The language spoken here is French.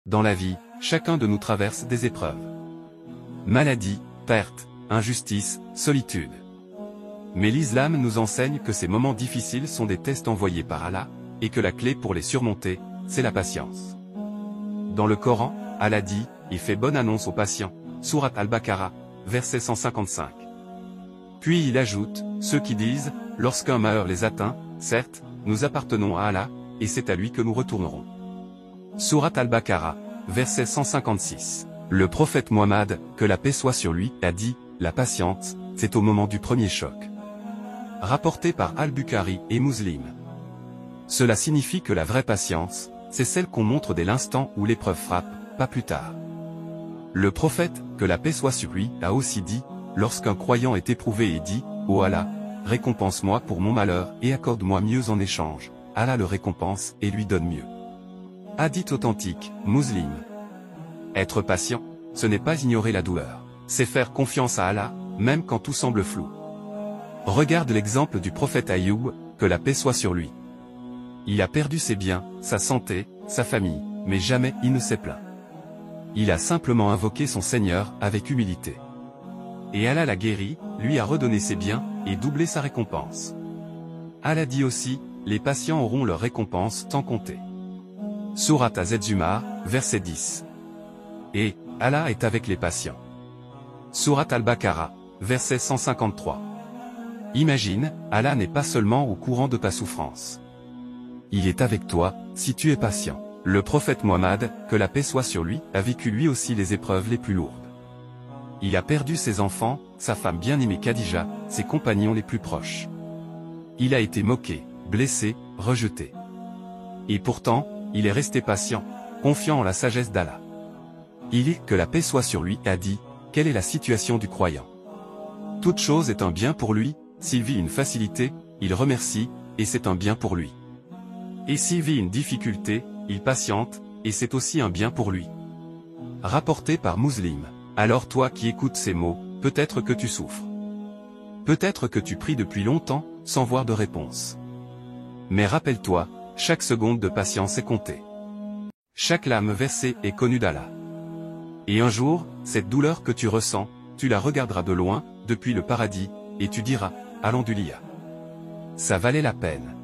Dans la vie, chacun de nous traverse des épreuves. Maladie, perte, injustice, solitude. Mais l'islam nous enseigne que ces moments difficiles sont des tests envoyés par Allah, et que la clé pour les surmonter, c'est la patience. Dans le Coran, Allah dit, et fait bonne annonce aux patients, Sourate Al-Baqarah, verset 155. Puis il ajoute, ceux qui disent, lorsqu'un malheur les atteint, certes, nous appartenons à Allah, et c'est à lui que nous retournerons. Sourate Al-Baqarah, verset 156. Le prophète Muhammad, que la paix soit sur lui, a dit, la patience, c'est au moment du premier choc. Rapporté par Al-Bukhari et Muslim. Cela signifie que la vraie patience, c'est celle qu'on montre dès l'instant où l'épreuve frappe, pas plus tard. Le prophète, que la paix soit sur lui, a aussi dit, lorsqu'un croyant est éprouvé et dit, ô Allah, récompense-moi pour mon malheur et accorde-moi mieux en échange, Allah le récompense et lui donne mieux. Hadith authentique, Muslim. Être patient, ce n'est pas ignorer la douleur, c'est faire confiance à Allah, même quand tout semble flou. Regarde l'exemple du prophète Ayoub, que la paix soit sur lui. Il a perdu ses biens, sa santé, sa famille, mais jamais il ne s'est plaint. Il a simplement invoqué son Seigneur avec humilité. Et Allah l'a guéri, lui a redonné ses biens, et doublé sa récompense. Allah dit aussi, les patients auront leur récompense sans compter. Sourate Az-Zumar, verset 10. Et, Allah est avec les patients. Sourate Al-Baqarah, verset 153. Imagine, Allah n'est pas seulement au courant de ta souffrance. Il est avec toi, si tu es patient. Le prophète Muhammad, que la paix soit sur lui, a vécu lui aussi les épreuves les plus lourdes. Il a perdu ses enfants, sa femme bien-aimée Khadija, ses compagnons les plus proches. Il a été moqué, blessé, rejeté. Et pourtant, il est resté patient, confiant en la sagesse d'Allah. Il, que la paix soit sur lui, a dit, quelle est la situation du croyant? Toute chose est un bien pour lui, s'il vit une facilité, il remercie, et c'est un bien pour lui. Et s'il vit une difficulté, il patiente, et c'est aussi un bien pour lui. Rapporté par Muslim. Alors toi qui écoutes ces mots, peut-être que tu souffres. Peut-être que tu pries depuis longtemps, sans voir de réponse. Mais rappelle-toi, chaque seconde de patience est comptée. Chaque larme versée est connue d'Allah. Et un jour, cette douleur que tu ressens, tu la regarderas de loin, depuis le paradis, et tu diras, Alhamdoulilah. Ça valait la peine.